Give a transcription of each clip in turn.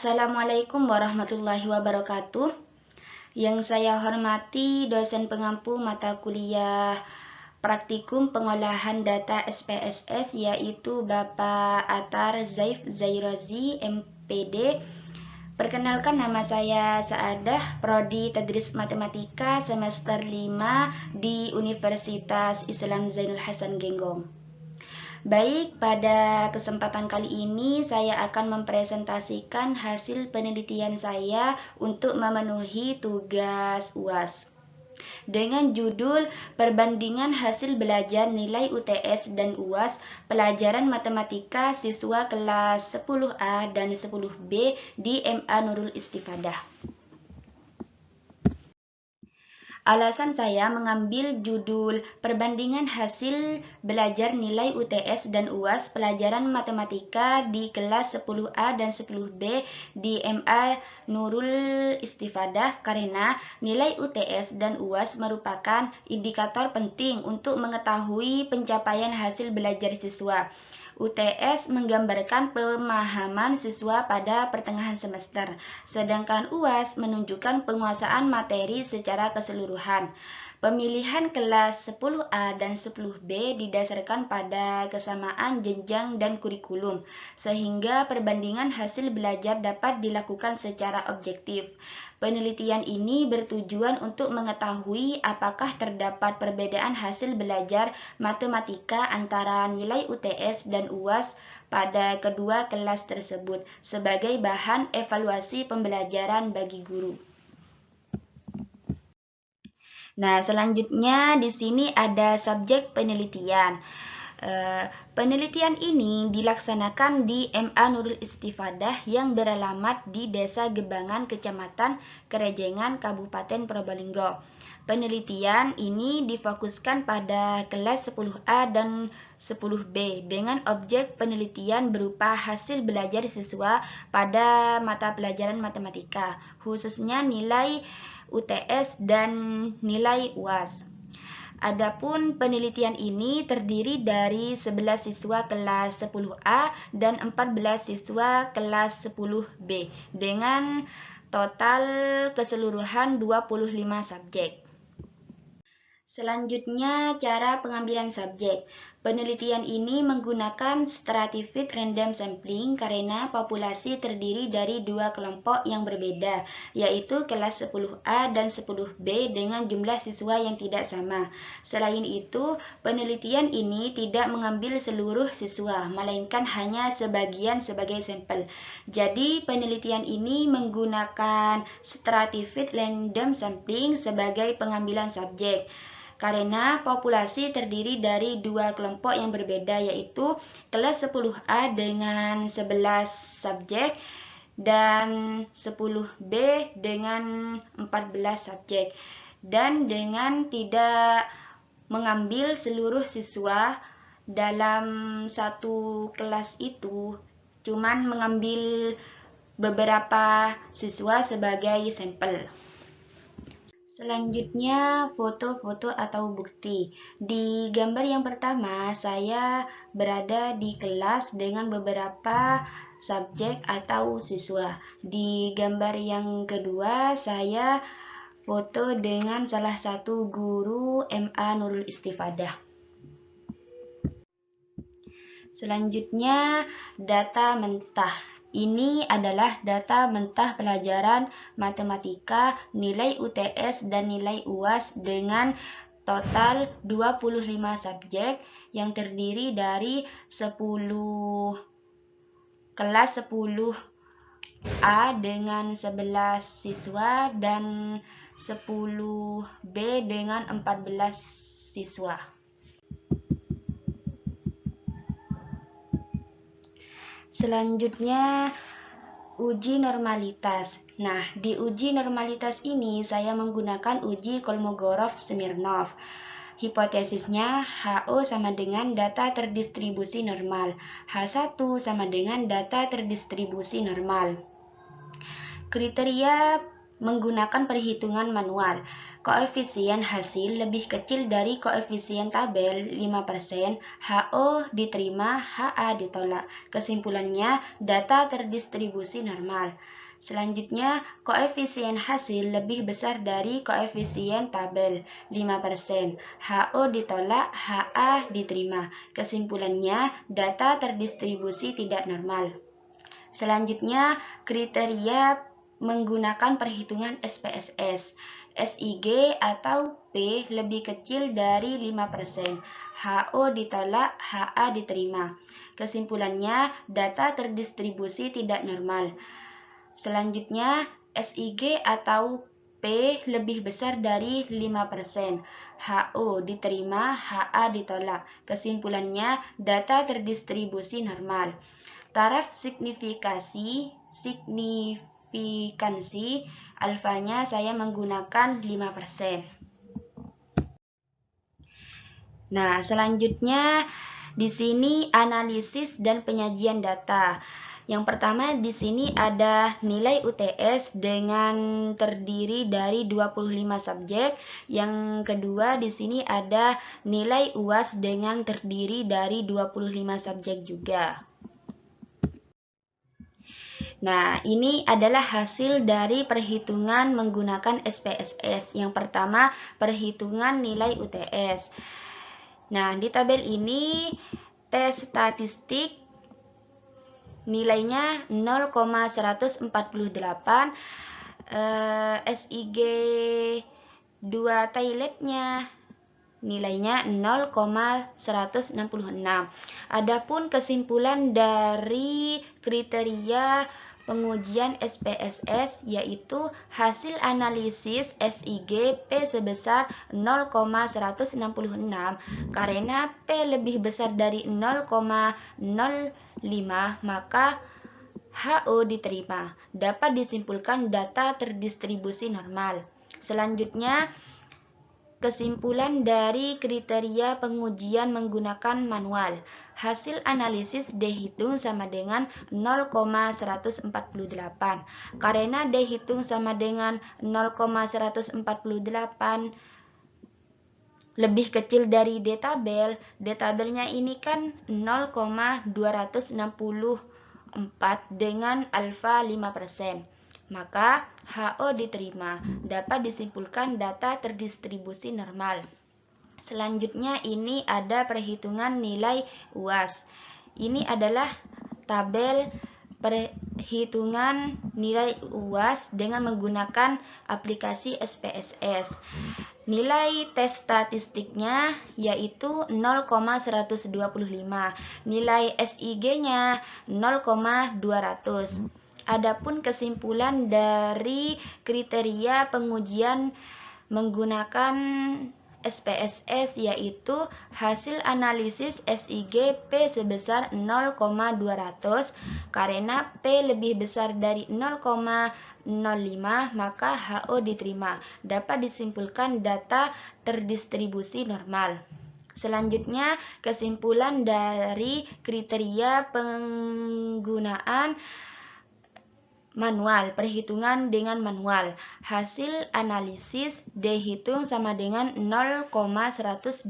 Assalamualaikum warahmatullahi wabarakatuh. Yang saya hormati dosen pengampu mata kuliah praktikum pengolahan data SPSS yaitu Bapak Atar Zaif Zairazi MPD. Perkenalkan, nama saya Saadah, Prodi Tadris Matematika semester 5 di Universitas Islam Zainul Hasan Genggong. Baik, pada kesempatan kali ini saya akan mempresentasikan hasil penelitian saya untuk memenuhi tugas UAS dengan judul Perbandingan Hasil Belajar Nilai UTS dan UAS Pelajaran Matematika Siswa Kelas 10A dan 10B di MA Nurul Istifadah. Alasan saya mengambil judul Perbandingan Hasil Belajar Nilai UTS dan UAS Pelajaran Matematika di kelas 10A dan 10B di MA Nurul Istifadah karena nilai UTS dan UAS merupakan indikator penting untuk mengetahui pencapaian hasil belajar siswa. UTS menggambarkan pemahaman siswa pada pertengahan semester, sedangkan UAS menunjukkan penguasaan materi secara keseluruhan. Pemilihan kelas 10A dan 10B didasarkan pada kesamaan jenjang dan kurikulum, sehingga perbandingan hasil belajar dapat dilakukan secara objektif. Penelitian ini bertujuan untuk mengetahui apakah terdapat perbedaan hasil belajar matematika antara nilai UTS dan UAS pada kedua kelas tersebut sebagai bahan evaluasi pembelajaran bagi guru. Nah, selanjutnya di sini ada subjek penelitian. Penelitian ini dilaksanakan di MA Nurul Istifadah yang beralamat di Desa Gebangan, Kecamatan Kerejengan, Kabupaten Probolinggo. Penelitian ini difokuskan pada kelas 10A dan 10B dengan objek penelitian berupa hasil belajar siswa pada mata pelajaran matematika, khususnya nilai UTS dan nilai UAS. Adapun penelitian ini terdiri dari 11 siswa kelas 10A dan 14 siswa kelas 10B dengan total keseluruhan 25 subjek. Selanjutnya, cara pengambilan subjek. Penelitian ini menggunakan stratified random sampling karena populasi terdiri dari dua kelompok yang berbeda, yaitu kelas 10A dan 10B dengan jumlah siswa yang tidak sama. Selain itu, penelitian ini tidak mengambil seluruh siswa, melainkan hanya sebagian sebagai sampel. Jadi, penelitian ini menggunakan stratified random sampling sebagai pengambilan subjek karena populasi terdiri dari dua kelompok yang berbeda, yaitu kelas 10A dengan 11 subjek dan 10B dengan 14 subjek, dan dengan tidak mengambil seluruh siswa dalam satu kelas itu, cuman mengambil beberapa siswa sebagai sampel. Selanjutnya, foto-foto atau bukti. Di gambar yang pertama, saya berada di kelas dengan beberapa subjek atau siswa. Di gambar yang kedua, saya foto dengan salah satu guru MA Nurul Istifadah. Selanjutnya, data mentah. Ini adalah data mentah pelajaran matematika, nilai UTS dan nilai UAS dengan total 25 subjek yang terdiri dari 10 kelas 10A dengan 11 siswa dan 10B dengan 14 siswa. Selanjutnya, uji normalitas. Nah, di uji normalitas ini saya menggunakan uji Kolmogorov-Smirnov. Hipotesisnya, HO sama dengan data terdistribusi normal, H1 sama dengan data terdistribusi normal. Kriteria menggunakan perhitungan manual. Koefisien hasil lebih kecil dari koefisien tabel 5%, HO diterima, HA ditolak. Kesimpulannya, data terdistribusi normal. Selanjutnya, koefisien hasil lebih besar dari koefisien tabel 5%, HO ditolak, HA diterima. Kesimpulannya, data terdistribusi tidak normal. Selanjutnya, kriteria menggunakan perhitungan SPSS. SIG atau P lebih kecil dari 5%. HO ditolak, HA diterima. Kesimpulannya, data terdistribusi tidak normal. Selanjutnya, SIG atau P lebih besar dari 5%. HO diterima, HA ditolak. Kesimpulannya, data terdistribusi normal. Taraf signifikansi alfanya saya menggunakan 5%. Nah, selanjutnya di sini analisis dan penyajian data. Yang pertama di sini ada nilai UTS dengan terdiri dari 25 subjek. Yang kedua di sini ada nilai UAS dengan terdiri dari 25 subjek juga. Nah, ini adalah hasil dari perhitungan menggunakan SPSS. Yang pertama, perhitungan nilai UTS. Nah, di tabel ini tes statistik nilainya 0,148, SIG 2 toiletnya nilainya 0,166. Adapun kesimpulan dari kriteria pengujian SPSS yaitu hasil analisis SIG P sebesar 0,166 karena P lebih besar dari 0,05 maka HO diterima. Dapat disimpulkan data terdistribusi normal. Selanjutnya, kesimpulan dari kriteria pengujian menggunakan manual. Hasil analisis D hitung sama dengan 0,148. Karena D hitung sama dengan 0,148 lebih kecil dari D tabel. D tabelnya ini kan 0,264 dengan alfa 5%. Maka HO diterima. Dapat disimpulkan data terdistribusi normal. Selanjutnya ini ada perhitungan nilai UAS. Ini adalah tabel perhitungan nilai UAS dengan menggunakan aplikasi SPSS. Nilai tes statistiknya yaitu 0,125. Nilai SIG-nya 0,200. Adapun kesimpulan dari kriteria pengujian menggunakan SPSS yaitu hasil analisis SIG P sebesar 0,200 karena P lebih besar dari 0,05 maka HO diterima. Dapat disimpulkan data terdistribusi normal. Selanjutnya, kesimpulan dari kriteria penggunaan manual, perhitungan dengan manual. Hasil analisis D hitung sama dengan 0,125.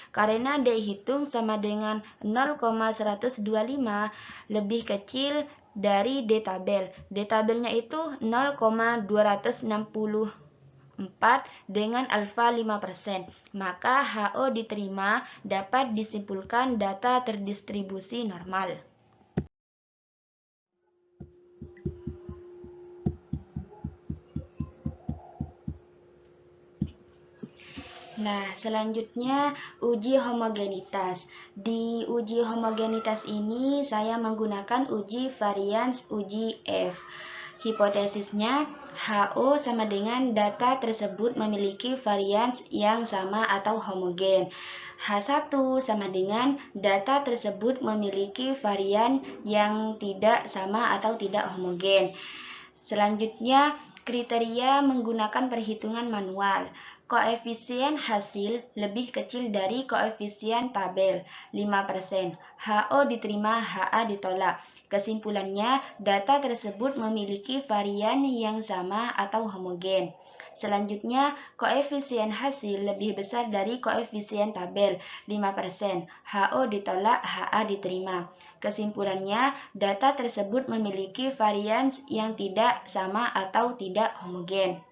Karena D hitung sama dengan 0,125 lebih kecil dari D tabel. D tabelnya itu 0,264 dengan alfa 5%. Maka HO diterima, dapat disimpulkan data terdistribusi normal. Nah, selanjutnya uji homogenitas. Di uji homogenitas ini saya menggunakan uji varians uji F. Hipotesisnya, HO sama dengan data tersebut memiliki varians yang sama atau homogen. H1 sama dengan data tersebut memiliki varian yang tidak sama atau tidak homogen. Selanjutnya, kriteria menggunakan perhitungan manual. Koefisien hasil lebih kecil dari koefisien tabel 5%. HO diterima, HA ditolak. Kesimpulannya, data tersebut memiliki varian yang sama atau homogen. Selanjutnya, koefisien hasil lebih besar dari koefisien tabel 5%. HO ditolak, HA diterima. Kesimpulannya, data tersebut memiliki varians yang tidak sama atau tidak homogen.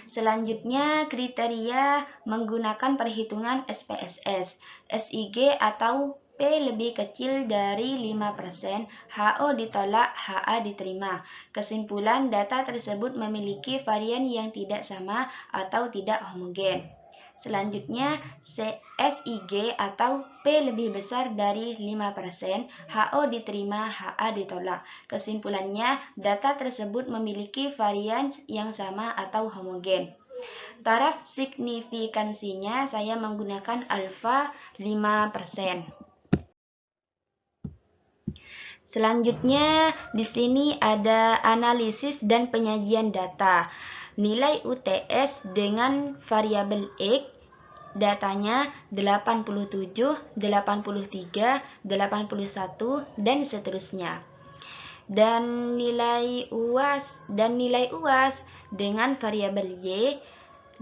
Selanjutnya, kriteria menggunakan perhitungan SPSS. SIG atau P lebih kecil dari 5%, HO ditolak, HA diterima. Kesimpulan, data tersebut memiliki varian yang tidak sama atau tidak homogen. Selanjutnya, SIG atau P lebih besar dari 5%, HO diterima, HA ditolak. Kesimpulannya, data tersebut memiliki varian yang sama atau homogen. Taraf signifikansinya saya menggunakan alfa 5%. Selanjutnya, di sini ada analisis dan penyajian data. Nilai UTS dengan variabel X, datanya 87, 83, 81, dan seterusnya. Dan nilai UAS dengan variabel Y,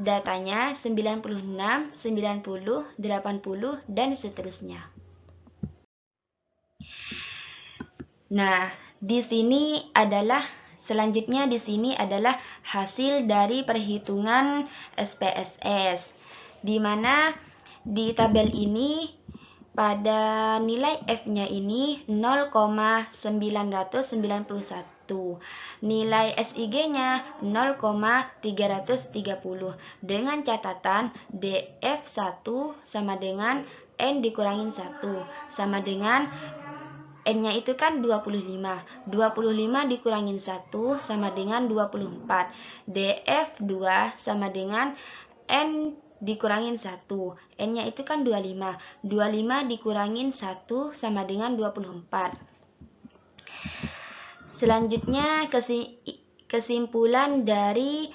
datanya 96, 90, 80, dan seterusnya. Nah, selanjutnya di sini adalah hasil dari perhitungan SPSS, di mana di tabel ini pada nilai F-nya ini 0,991, nilai SIG-nya 0,330, dengan catatan DF1 sama dengan N dikurangin 1, sama dengan N-nya itu kan 25. 25 dikurangin 1 sama dengan 24. DF2 sama dengan N dikurangin 1. N-nya itu kan 25. 25 dikurangin 1 sama dengan 24. Selanjutnya kesimpulan dari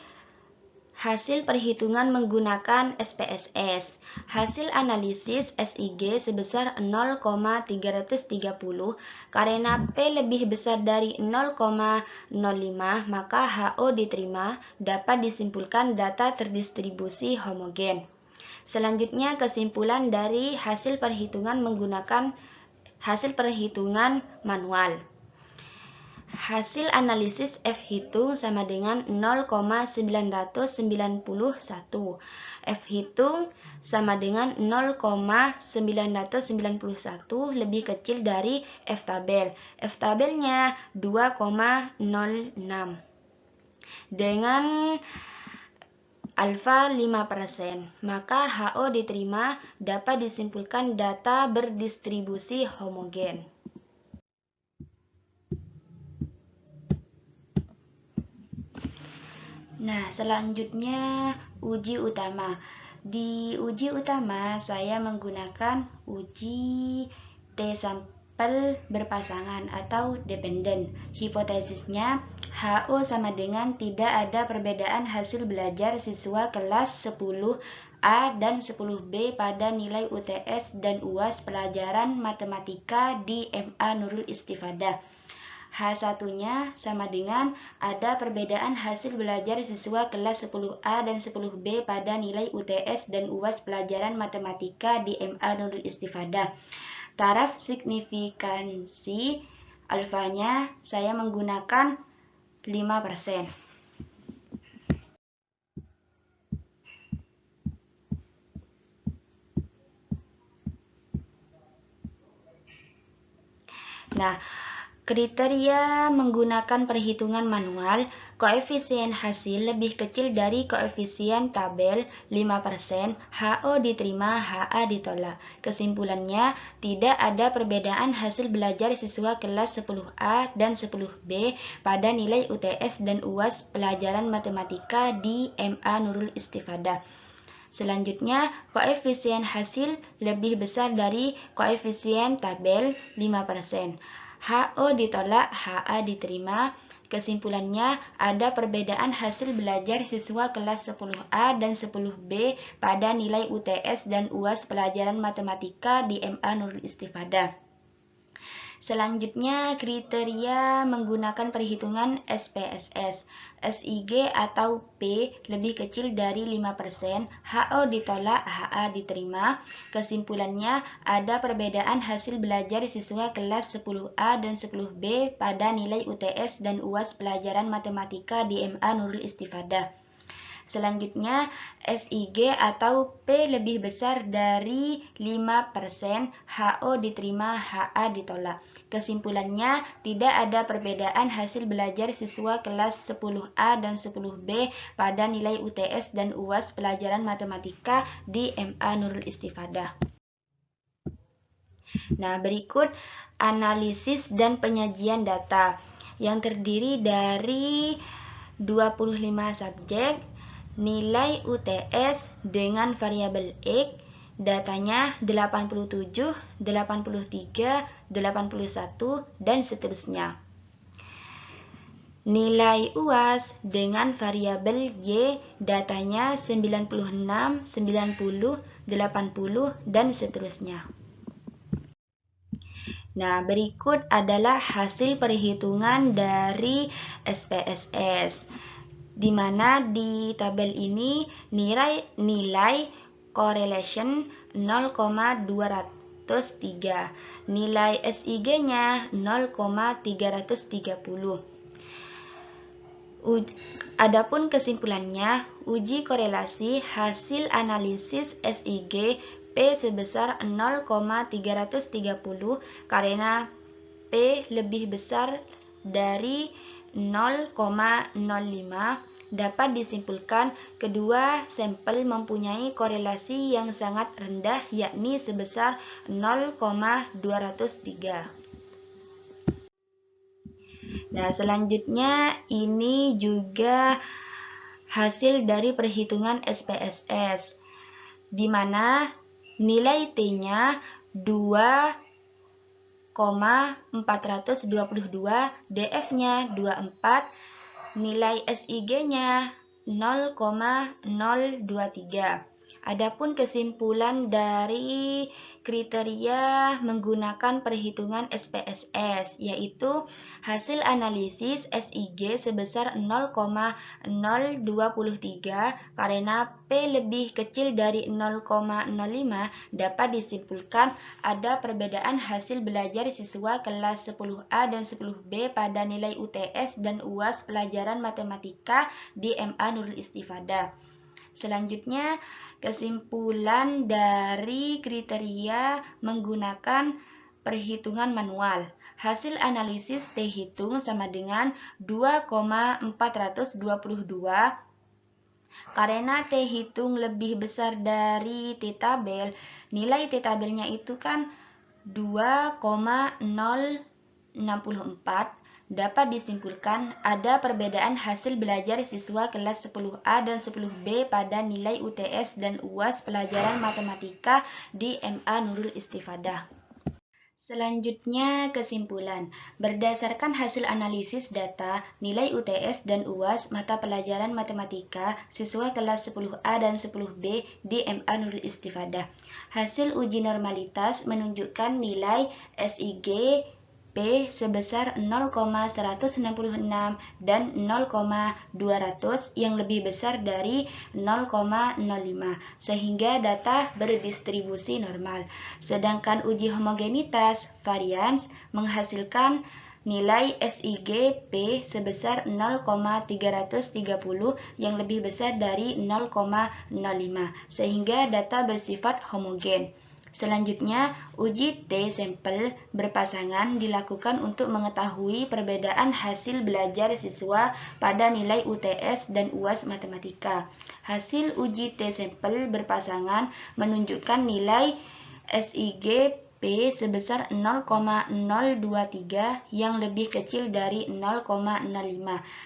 hasil perhitungan menggunakan SPSS. Hasil analisis SIG sebesar 0,330, karena P lebih besar dari 0,05, maka HO diterima, dapat disimpulkan data terdistribusi homogen. Selanjutnya, kesimpulan dari hasil perhitungan menggunakan hasil perhitungan manual. Hasil analisis F hitung sama dengan 0,991. F hitung sama dengan 0,991 lebih kecil dari F tabel. F tabelnya 2,06. Dengan alfa 5%, maka HO diterima, dapat disimpulkan data berdistribusi homogen. Nah, selanjutnya uji utama. Di uji utama saya menggunakan uji T-sampel berpasangan atau dependen. Hipotesisnya HO sama dengan tidak ada perbedaan hasil belajar siswa kelas 10A dan 10B pada nilai UTS dan UAS pelajaran matematika di MA Nurul Istifadah. H1-nya sama dengan ada perbedaan hasil belajar siswa kelas 10A dan 10B pada nilai UTS dan UAS pelajaran matematika di MA Nurul Istifadah. Taraf signifikansi alfanya saya menggunakan 5%. Nah, kriteria menggunakan perhitungan manual, koefisien hasil lebih kecil dari koefisien tabel 5%, HO diterima, HA ditolak. Kesimpulannya, tidak ada perbedaan hasil belajar siswa kelas 10A dan 10B pada nilai UTS dan UAS pelajaran matematika di MA Nurul Istifadah. Selanjutnya, koefisien hasil lebih besar dari koefisien tabel 5%. HO ditolak, HA diterima. Kesimpulannya, ada perbedaan hasil belajar siswa kelas 10A dan 10B pada nilai UTS dan UAS pelajaran matematika di MA Nurul Istifadah. Selanjutnya, kriteria menggunakan perhitungan SPSS. SIG atau P lebih kecil dari 5%, HO ditolak, HA diterima. Kesimpulannya, ada perbedaan hasil belajar siswa kelas 10A dan 10B pada nilai UTS dan UAS pelajaran matematika di MA Nurul Istifadah. Selanjutnya, SIG atau P lebih besar dari 5%, HO diterima, HA ditolak. Kesimpulannya, tidak ada perbedaan hasil belajar siswa kelas 10A dan 10B pada nilai UTS dan UAS pelajaran matematika di MA Nurul Istifadah. Nah, berikut analisis dan penyajian data yang terdiri dari 25 subjek, nilai UTS dengan variabel X, datanya 87, 83, 81, dan seterusnya. Nilai UAS dengan variabel Y, datanya 96, 90, 80, dan seterusnya. Nah, berikut adalah hasil perhitungan dari SPSS, di mana di tabel ini nilai correlation 0,203, nilai SIG-nya 0,330. Adapun kesimpulannya, uji korelasi hasil analisis SIG P sebesar 0,330 karena P lebih besar dari 0,05, dapat disimpulkan kedua sampel mempunyai korelasi yang sangat rendah, yakni sebesar 0,203. Nah, selanjutnya ini juga hasil dari perhitungan SPSS, di mana nilai T-nya 2,422, DF-nya 24, nilai SIG-nya 0,023. Adapun kesimpulan dari kriteria menggunakan perhitungan SPSS, yaitu hasil analisis SIG sebesar 0,023 karena P lebih kecil dari 0,05, dapat disimpulkan ada perbedaan hasil belajar siswa kelas 10A dan 10B pada nilai UTS dan UAS pelajaran matematika di MA Nurul Istifadah. Selanjutnya, kesimpulan dari kriteria menggunakan perhitungan manual. Hasil analisis T hitung sama dengan 2,422. Karena T hitung lebih besar dari T tabel, nilai T tabelnya itu kan 2,064. Dapat disimpulkan ada perbedaan hasil belajar siswa kelas 10A dan 10B pada nilai UTS dan UAS pelajaran matematika di MA Nurul Istifadah. Selanjutnya, kesimpulan. Berdasarkan hasil analisis data, nilai UTS dan UAS mata pelajaran matematika siswa kelas 10A dan 10B di MA Nurul Istifadah. Hasil uji normalitas menunjukkan nilai SIG P sebesar 0,166 dan 0,200 yang lebih besar dari 0,05 sehingga data berdistribusi normal. Sedangkan uji homogenitas varians menghasilkan nilai SIG P sebesar 0,330 yang lebih besar dari 0,05 sehingga data bersifat homogen. Selanjutnya, uji T-sampel berpasangan dilakukan untuk mengetahui perbedaan hasil belajar siswa pada nilai UTS dan UAS matematika. Hasil uji T-sampel berpasangan menunjukkan nilai SIG P sebesar 0,023 yang lebih kecil dari 0,05,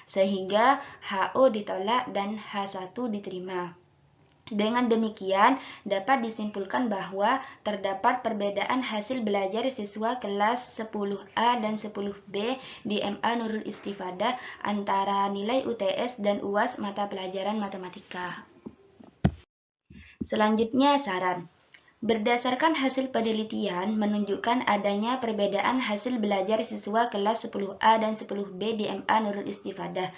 sehingga HO ditolak dan H1 diterima. Dengan demikian, dapat disimpulkan bahwa terdapat perbedaan hasil belajar siswa kelas 10A dan 10B di MA Nurul Istifadah antara nilai UTS dan UAS mata pelajaran matematika. Selanjutnya, saran. Berdasarkan hasil penelitian menunjukkan adanya perbedaan hasil belajar siswa kelas 10A dan 10B di MA Nurul Istifadah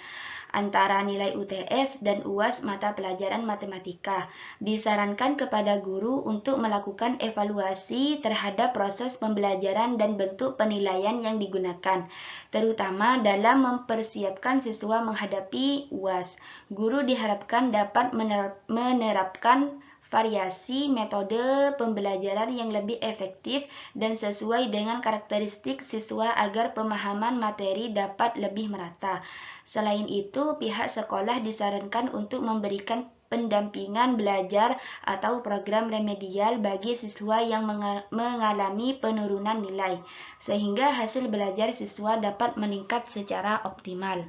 antara nilai UTS dan UAS mata pelajaran matematika. Disarankan kepada guru untuk melakukan evaluasi terhadap proses pembelajaran dan bentuk penilaian yang digunakan, terutama dalam mempersiapkan siswa menghadapi UAS. Guru diharapkan dapat menerapkan variasi metode pembelajaran yang lebih efektif dan sesuai dengan karakteristik siswa agar pemahaman materi dapat lebih merata. Selain itu, pihak sekolah disarankan untuk memberikan pendampingan belajar atau program remedial bagi siswa yang mengalami penurunan nilai, sehingga hasil belajar siswa dapat meningkat secara optimal.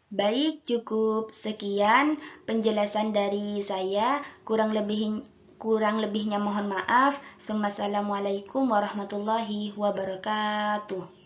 Baik, cukup sekian penjelasan dari saya. Kurang lebihnya mohon maaf. Wassalamualaikum warahmatullahi wabarakatuh.